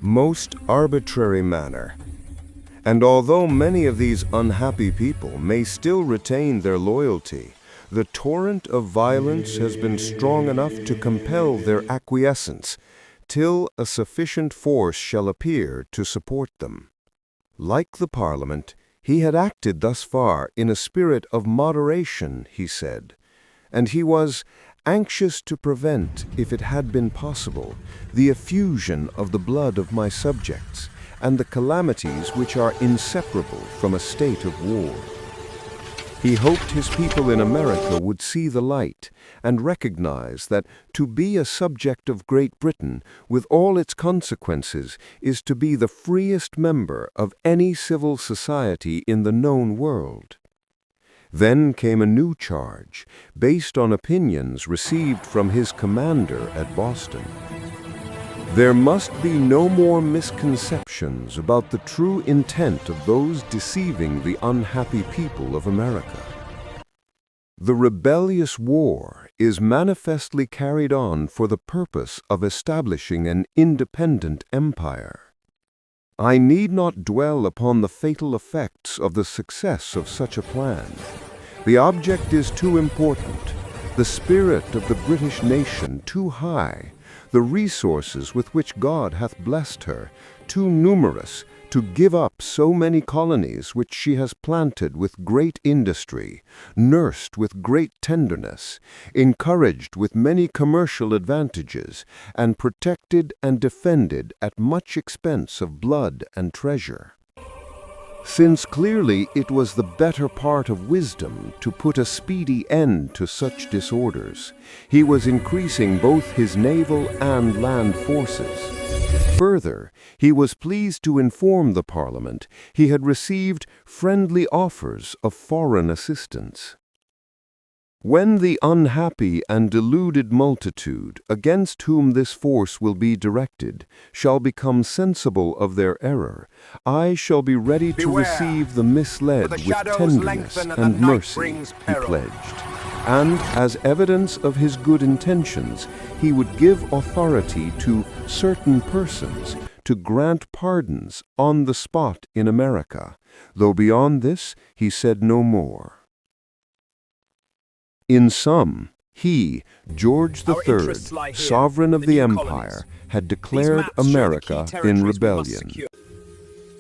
most arbitrary manner. And although many of these unhappy people may still retain their loyalty, the torrent of violence has been strong enough to compel their acquiescence, till a sufficient force shall appear to support them. Like the Parliament, he had acted thus far in a spirit of moderation, he said, and he was anxious to prevent, if it had been possible, the effusion of the blood of my subjects, and the calamities which are inseparable from a state of war. He hoped his people in America would see the light and recognize that to be a subject of Great Britain, with all its consequences, is to be the freest member of any civil society in the known world. Then came a new charge, based on opinions received from his commander at Boston. There must be no more misconceptions about the true intent of those deceiving the unhappy people of America. The rebellious war is manifestly carried on for the purpose of establishing an independent empire. I need not dwell upon the fatal effects of the success of such a plan. The object is too important, the spirit of the British nation too high, the resources with which God hath blessed her too numerous to give up so many colonies which she has planted with great industry, nursed with great tenderness, encouraged with many commercial advantages, and protected and defended at much expense of blood and treasure. Since clearly it was the better part of wisdom to put a speedy end to such disorders, he was increasing both his naval and land forces. Further, he was pleased to inform the Parliament he had received friendly offers of foreign assistance. When the unhappy and deluded multitude, against whom this force will be directed, shall become sensible of their error, I shall be ready to receive the misled with tenderness and mercy, he pledged. And as evidence of his good intentions, he would give authority to certain persons to grant pardons on the spot in America, though beyond this he said no more. In sum, he, George III, sovereign of the empire, had declared America in rebellion.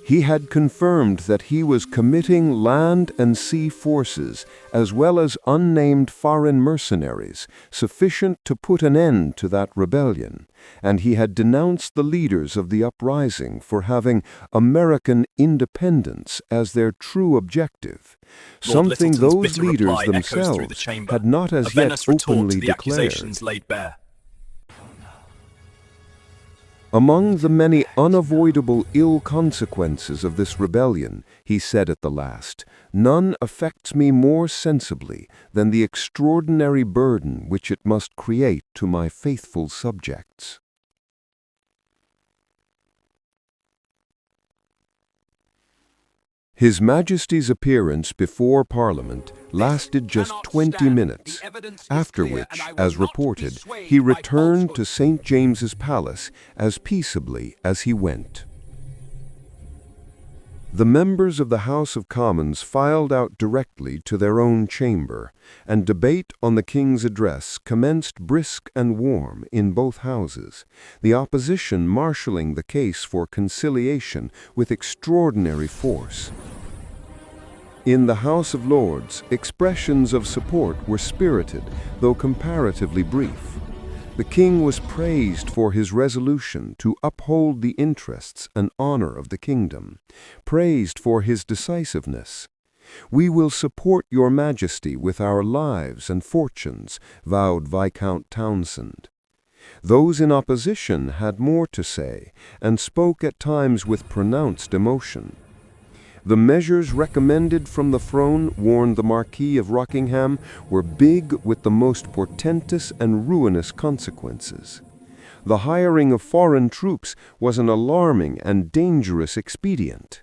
He had confirmed that he was committing land and sea forces, as well as unnamed foreign mercenaries, sufficient to put an end to that rebellion, and he had denounced the leaders of the uprising for having American independence as their true objective, something those leaders themselves had not as yet openly declared. Among the many unavoidable ill consequences of this rebellion, he said at the last, none affects me more sensibly than the extraordinary burden which it must create to my faithful subjects. His Majesty's appearance before Parliament lasted just 20 minutes, after which, as reported, he returned to St. James's Palace as peaceably as he went. The members of the House of Commons filed out directly to their own chamber, and debate on the King's address commenced brisk and warm in both houses, the opposition marshalling the case for conciliation with extraordinary force. In the House of Lords, expressions of support were spirited, though comparatively brief. The King was praised for his resolution to uphold the interests and honor of the kingdom, praised for his decisiveness. "We will support your Majesty with our lives and fortunes," vowed Viscount Townshend. Those in opposition had more to say, and spoke at times with pronounced emotion. The measures recommended from the throne, warned the Marquis of Rockingham, were big with the most portentous and ruinous consequences. The hiring of foreign troops was an alarming and dangerous expedient.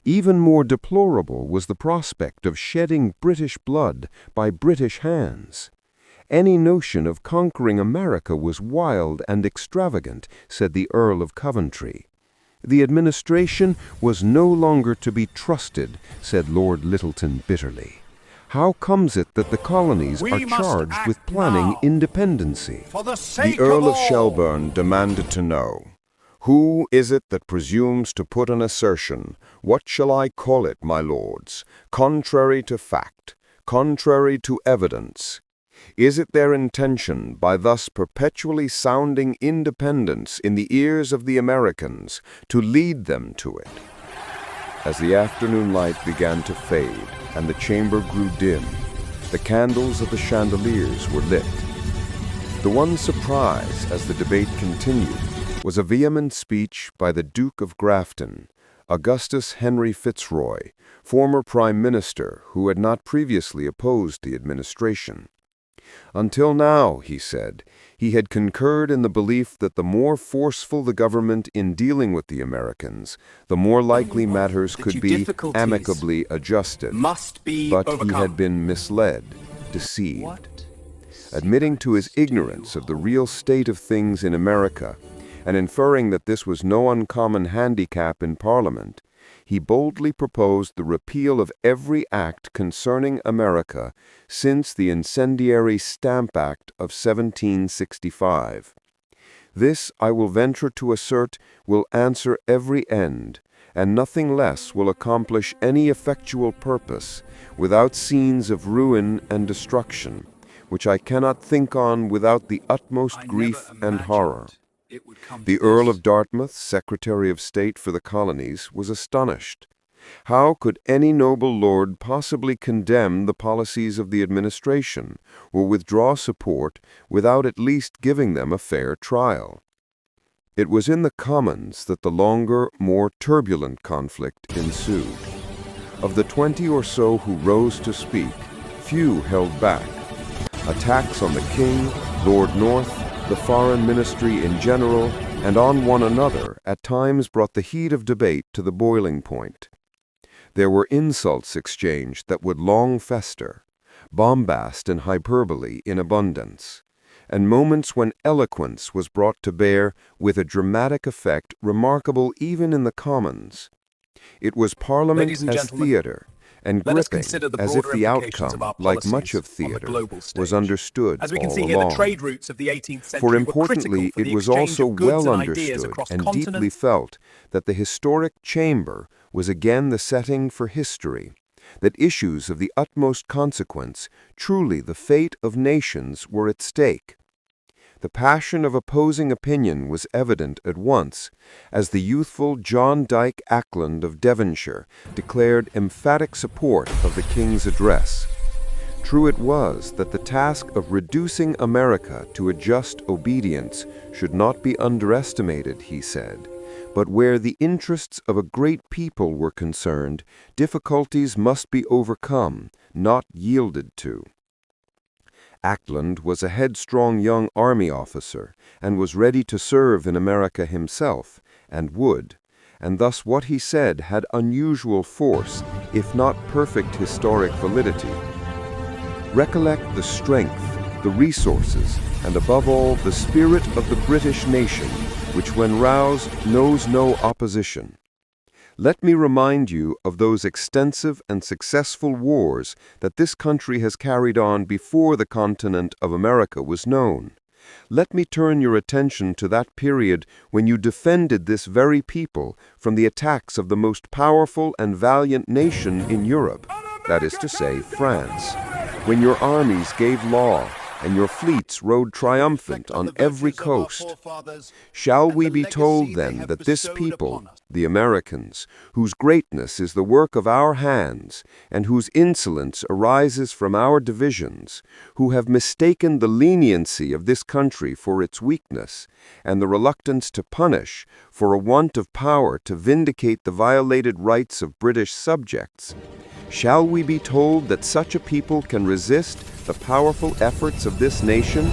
Even more deplorable was the prospect of shedding British blood by British hands. Any notion of conquering America was wild and extravagant, said the Earl of Coventry. The administration was no longer to be trusted, said Lord Lyttelton bitterly. How comes it that the colonies are charged with planning independency? The Earl of Shelburne demanded to know, "Who is it that presumes to put an assertion, what shall I call it, my lords, contrary to fact, contrary to evidence? Is it their intention, by thus perpetually sounding independence in the ears of the Americans, to lead them to it?" As the afternoon light began to fade and the chamber grew dim, the candles of the chandeliers were lit. The one surprise, as the debate continued, was a vehement speech by the Duke of Grafton, Augustus Henry Fitzroy, former Prime Minister who had not previously opposed the administration. Until now, he said, he had concurred in the belief that the more forceful the government in dealing with the Americans, the more likely matters could be amicably adjusted. But he had been misled, deceived. Admitting to his ignorance of the real state of things in America, and inferring that this was no uncommon handicap in Parliament, he boldly proposed the repeal of every act concerning America since the incendiary Stamp Act of 1765. This, I will venture to assert, will answer every end, and nothing less will accomplish any effectual purpose, without scenes of ruin and destruction, which I cannot think on without the utmost grief and horror. The Earl of Dartmouth, Secretary of State for the Colonies, was astonished. How could any noble lord possibly condemn the policies of the administration, or withdraw support without at least giving them a fair trial? It was in the Commons that the longer, more turbulent conflict ensued. Of the 20 or so who rose to speak, few held back. Attacks on the King, Lord North, the Foreign Ministry in general, and on one another at times brought the heat of debate to the boiling point. There were insults exchanged that would long fester, bombast and hyperbole in abundance, and moments when eloquence was brought to bear with a dramatic effect remarkable even in the Commons. It was Parliament as theatre, and gripping, as if the outcome, like much of theatre, was understood all along. For importantly, it was also well understood and deeply felt that the historic chamber was again the setting for history, that issues of the utmost consequence, truly the fate of nations, were at stake. The passion of opposing opinion was evident at once, as the youthful John Dyke Ackland of Devonshire declared emphatic support of the King's address. True it was that the task of reducing America to a just obedience should not be underestimated, he said, but where the interests of a great people were concerned, difficulties must be overcome, not yielded to. Ackland was a headstrong young army officer, and was ready to serve in America himself, and would, and thus what he said had unusual force, if not perfect historic validity. Recollect the strength, the resources, and above all the spirit of the British nation, which when roused knows no opposition. Let me remind you of those extensive and successful wars that this country has carried on before the continent of America was known. Let me turn your attention to that period when you defended this very people from the attacks of the most powerful and valiant nation in Europe, that is to say, France, when your armies gave law and your fleets rode triumphant on every coast. Shall we be told then that this people, the Americans, whose greatness is the work of our hands, and whose insolence arises from our divisions, who have mistaken the leniency of this country for its weakness, and the reluctance to punish for a want of power to vindicate the violated rights of British subjects, shall we be told that such a people can resist the powerful efforts of this nation?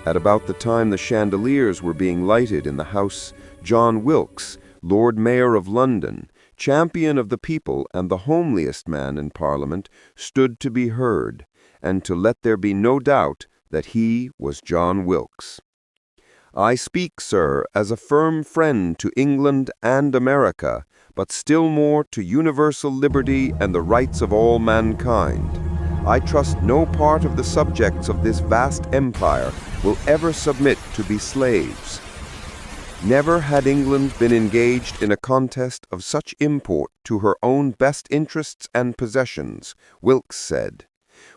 At about the time the chandeliers were being lighted in the house, John Wilkes, Lord Mayor of London, champion of the people and the homeliest man in Parliament, stood to be heard, and to let there be no doubt that he was John Wilkes. I speak, sir, as a firm friend to England and America, but still more to universal liberty and the rights of all mankind. I trust no part of the subjects of this vast empire will ever submit to be slaves. Never had England been engaged in a contest of such import to her own best interests and possessions, Wilkes said.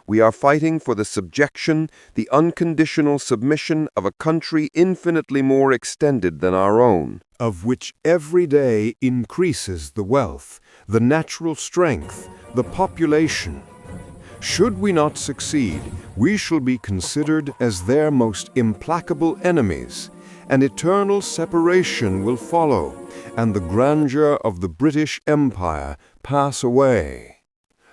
We are fighting for the subjection, the unconditional submission of a country infinitely more extended than our own, of which every day increases the wealth, the natural strength, the population. Should we not succeed, we shall be considered as their most implacable enemies. An eternal separation will follow, and the grandeur of the British Empire pass away.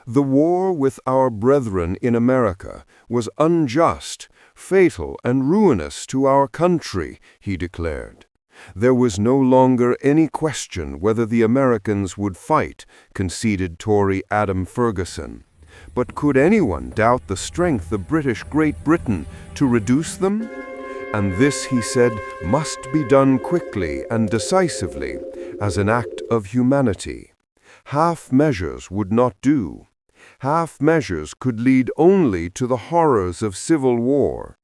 The war with our brethren in America was unjust, fatal, and ruinous to our country, he declared. There was no longer any question whether the Americans would fight, conceded Tory Adam Ferguson. But could anyone doubt the strength of British Great Britain to reduce them? And this, he said, must be done quickly and decisively, as an act of humanity. Half measures would not do. Half measures could lead only to the horrors of civil war.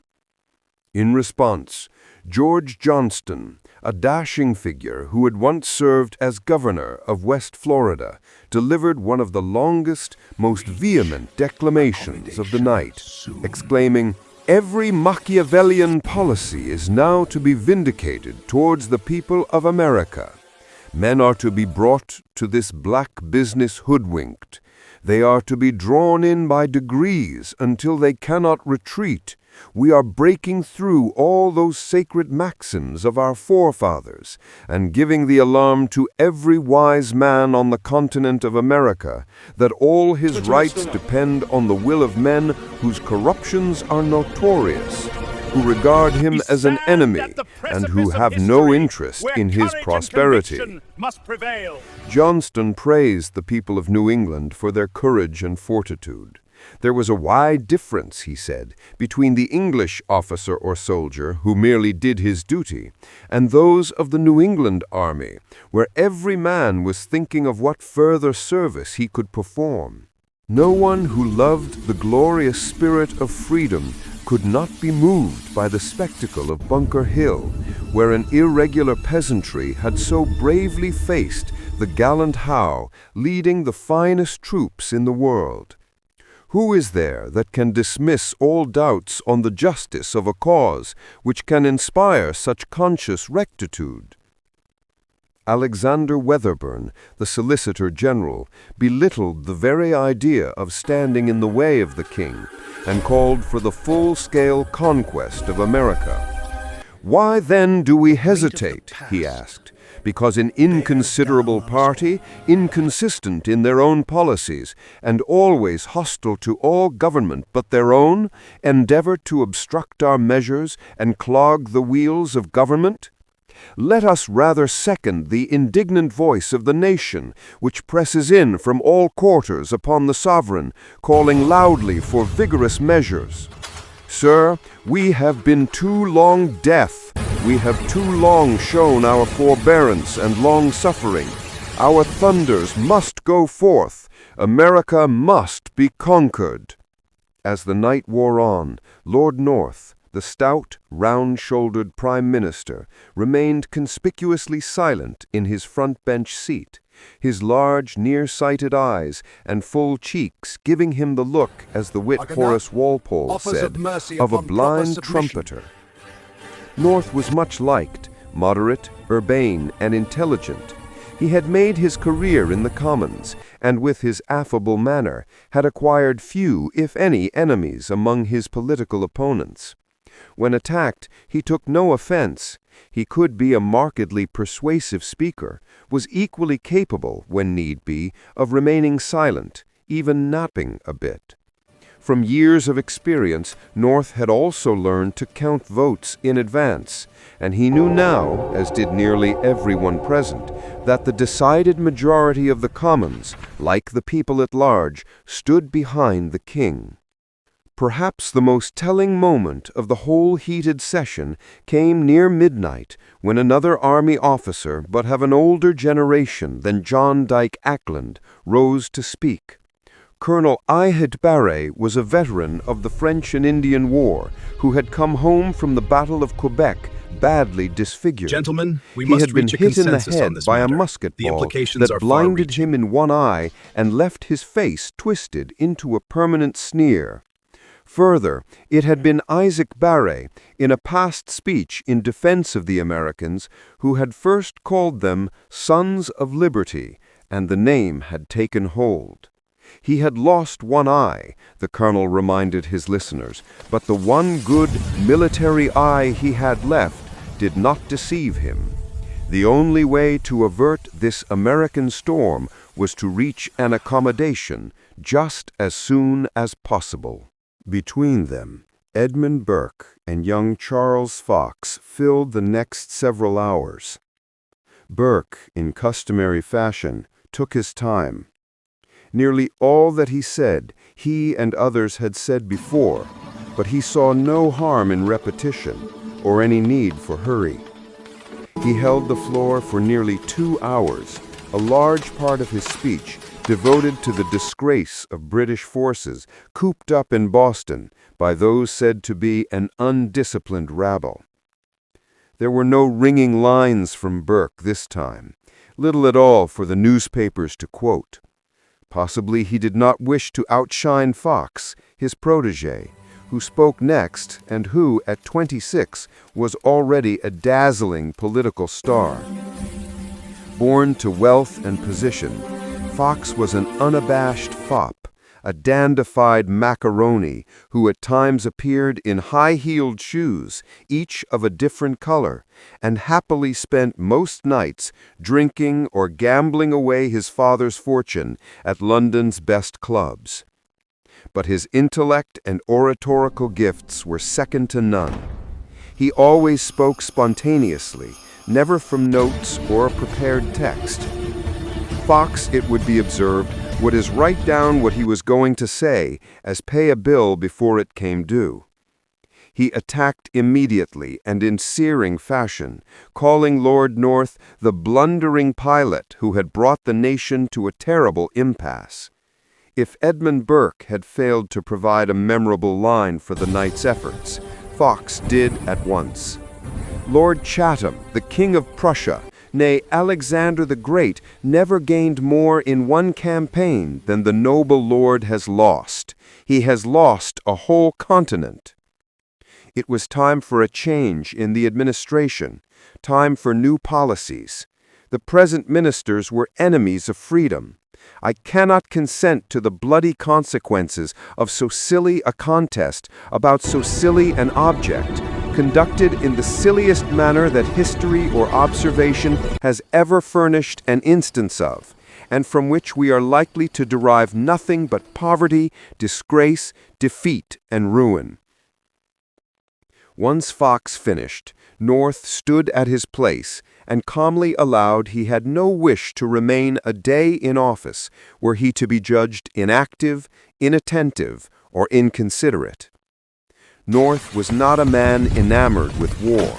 In response, George Johnston, a dashing figure who had once served as governor of West Florida, delivered one of the longest, most vehement declamations of the night, exclaiming, "Every Machiavellian policy is now to be vindicated towards the people of America. Men are to be brought to this black business hoodwinked. They are to be drawn in by degrees until they cannot retreat. We are breaking through all those sacred maxims of our forefathers and giving the alarm to every wise man on the continent of America that all his rights depend on the will of men whose corruptions are notorious, who regard him as an enemy and who have no interest in his prosperity." Johnston praised the people of New England for their courage and fortitude. There was a wide difference, he said, between the English officer or soldier who merely did his duty and those of the New England army, where every man was thinking of what further service he could perform. No one who loved the glorious spirit of freedom could not be moved by the spectacle of Bunker Hill, where an irregular peasantry had so bravely faced the gallant Howe, leading the finest troops in the world. Who is there that can dismiss all doubts on the justice of a cause which can inspire such conscious rectitude? Alexander Wetherburn, the Solicitor General, belittled the very idea of standing in the way of the king and called for the full-scale conquest of America. "Why then do we hesitate?" he asked. "Because an inconsiderable party, inconsistent in their own policies, and always hostile to all government but their own, endeavor to obstruct our measures and clog the wheels of government? Let us rather second the indignant voice of the nation, which presses in from all quarters upon the sovereign, calling loudly for vigorous measures. Sir, we have been too long deaf. We have too long shown our forbearance and long-suffering. Our thunders must go forth. America must be conquered." As the night wore on, Lord North, the stout, round-shouldered Prime Minister, remained conspicuously silent in his front-bench seat, his large, near-sighted eyes and full cheeks giving him the look, as the wit Horace Walpole said, of a blind trumpeter. North was much liked, moderate, urbane, and intelligent. He had made his career in the Commons, and with his affable manner had acquired few, if any, enemies among his political opponents. When attacked, he took no offense. He could be a markedly persuasive speaker, was equally capable, when need be, of remaining silent, even napping a bit. From years of experience, North had also learned to count votes in advance, and he knew now, as did nearly everyone present, that the decided majority of the Commons, like the people at large, stood behind the king. Perhaps the most telling moment of the whole heated session came near midnight when another army officer, but of an older generation than John Dyke Ackland, rose to speak. Colonel Ihid Barre was a veteran of the French and Indian War who had come home from the Battle of Quebec badly disfigured. Gentlemen, we He must had been reach a hit in the consensus head on this by a matter. musket The ball implications that are blinded far-reaching. him in one eye and left his face twisted into a permanent sneer. Further, it had been Isaac Barre, in a past speech in defense of the Americans, who had first called them Sons of Liberty, and the name had taken hold. He had lost one eye, the colonel reminded his listeners, but the one good military eye he had left did not deceive him. The only way to avert this American storm was to reach an accommodation just as soon as possible. Between them, Edmund Burke and young Charles Fox filled the next several hours. Burke, in customary fashion, took his time. Nearly all that he said, he and others had said before, but he saw no harm in repetition or any need for hurry. He held the floor for nearly 2 hours, a large part of his speech devoted to the disgrace of British forces cooped up in Boston by those said to be an undisciplined rabble. There were no ringing lines from Burke this time, little at all for the newspapers to quote. Possibly he did not wish to outshine Fox, his protégé, who spoke next and who, at 26, was already a dazzling political star. Born to wealth and position, Fox was an unabashed fop, a dandified macaroni who at times appeared in high-heeled shoes, each of a different color, and happily spent most nights drinking or gambling away his father's fortune at London's best clubs. But his intellect and oratorical gifts were second to none. He always spoke spontaneously, never from notes or a prepared text. Fox, it would be observed, would as write down what he was going to say as pay a bill before it came due. He attacked immediately and in searing fashion, calling Lord North the blundering pilot who had brought the nation to a terrible impasse. If Edmund Burke had failed to provide a memorable line for the night's efforts, Fox did at once. Lord Chatham, the King of Prussia, nay, Alexander the Great, never gained more in one campaign than the noble lord has lost. He has lost a whole continent. It was time for a change in the administration, time for new policies. The present ministers were enemies of freedom. I cannot consent to the bloody consequences of so silly a contest about so silly an object, conducted in the silliest manner that history or observation has ever furnished an instance of, and from which we are likely to derive nothing but poverty, disgrace, defeat, and ruin. Once Fox finished, North stood at his place and calmly allowed he had no wish to remain a day in office were he to be judged inactive, inattentive, or inconsiderate. North was not a man enamored with war.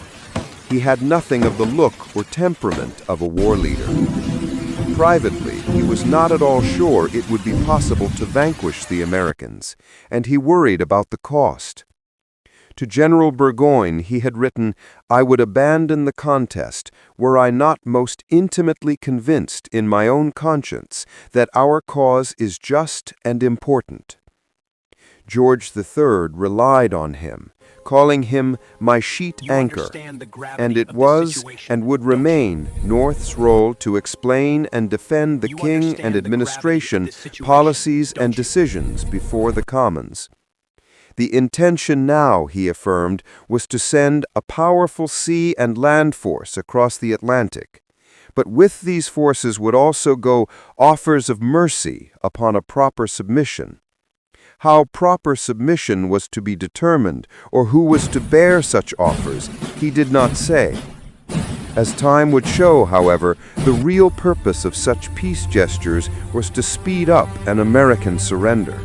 He had nothing of the look or temperament of a war leader. Privately, he was not at all sure it would be possible to vanquish the Americans, and he worried about the cost. To General Burgoyne he had written, "I would abandon the contest were I not most intimately convinced in my own conscience that our cause is just and important." George III relied on him, calling him my sheet anchor, and it was and would remain North's role to explain and defend the king and administration, policies and decisions before the Commons. The intention now, he affirmed, was to send a powerful sea and land force across the Atlantic. But with these forces would also go offers of mercy upon a proper submission. How proper submission was to be determined, or who was to bear such offers, he did not say. As time would show, however, the real purpose of such peace gestures was to speed up an American surrender.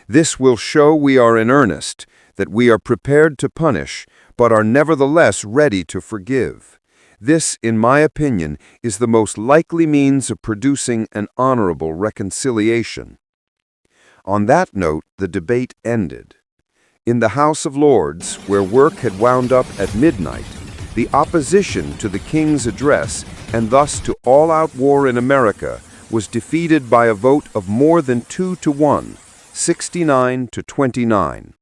This will show we are in earnest, that we are prepared to punish, but are nevertheless ready to forgive. This, in my opinion, is the most likely means of producing an honorable reconciliation." On that note, the debate ended. In the House of Lords, where work had wound up at midnight, the opposition to the King's address, and thus to all-out war in America, was defeated by a vote of more than 2-1, 69 to 29.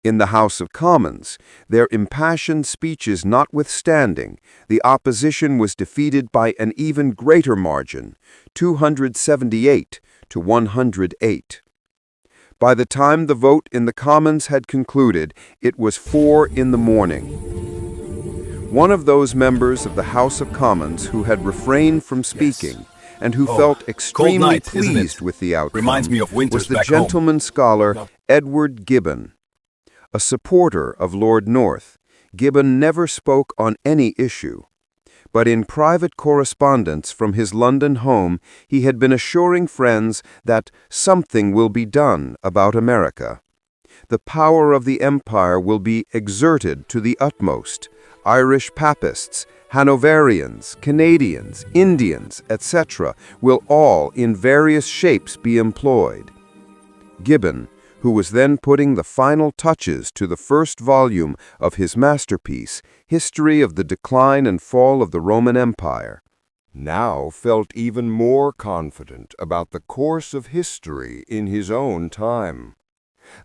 In the House of Commons, their impassioned speeches notwithstanding, the opposition was defeated by an even greater margin, 278 to 108. By the time the vote in the Commons had concluded, it was 4 in the morning. One of those members of the House of Commons who had refrained from speaking and who felt extremely night, pleased with the outcome Reminds me of winters was the back home. gentleman scholar Edward Gibbon. A supporter of Lord North, Gibbon never spoke on any issue. But in private correspondence from his London home, he had been assuring friends that something will be done about America. The power of the empire will be exerted to the utmost. Irish Papists, Hanoverians, Canadians, Indians, etc. will all in various shapes be employed. Gibbon, who was then putting the final touches to the first volume of his masterpiece, History of the Decline and Fall of the Roman Empire, now felt even more confident about the course of history in his own time.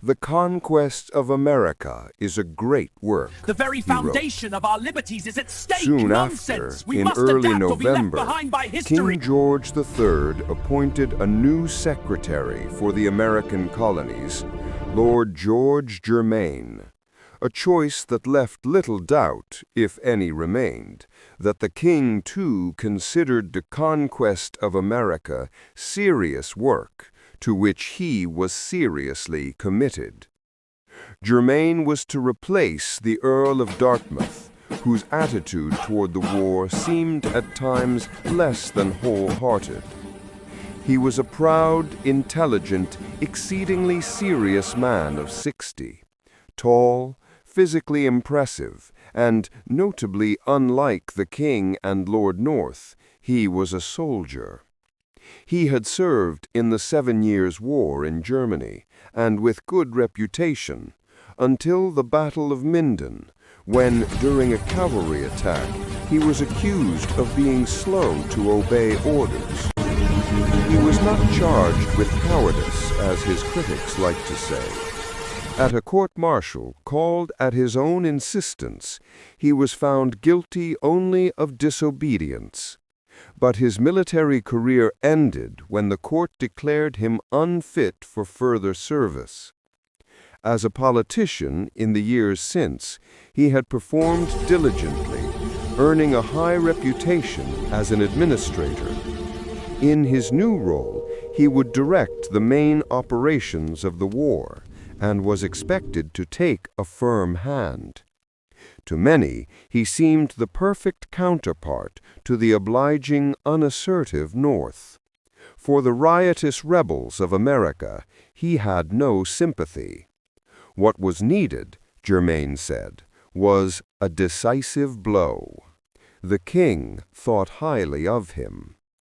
The Conquest of America is a great work, The very he wrote. foundation of our liberties is at stake. Soon Nonsense. after, We in must early adapt or be left November, behind by history. King George III appointed a new secretary for the American colonies, Lord George Germain, a choice that left little doubt, if any remained, that the king too considered the conquest of America serious work, to which he was seriously committed. Germain was to replace the Earl of Dartmouth, whose attitude toward the war seemed at times less than wholehearted. He was a proud, intelligent, exceedingly serious man of 60, tall, physically impressive, and notably unlike the King and Lord North, he was a soldier. He had served in the 7 Years' War in Germany, and with good reputation, until the Battle of Minden, when, during a cavalry attack, he was accused of being slow to obey orders. He was not charged with cowardice, as his critics like to say. At a court-martial called at his own insistence, he was found guilty only of disobedience. But his military career ended when the court declared him unfit for further service. As a politician in the years since, he had performed diligently, earning a high reputation as an administrator. In his new role, he would direct the main operations of the war, and was expected to take a firm hand. To many, he seemed the perfect counterpart to the obliging, unassertive North. For the riotous rebels of America, he had no sympathy. What was needed, Germain said, was a decisive blow. The king thought highly of him.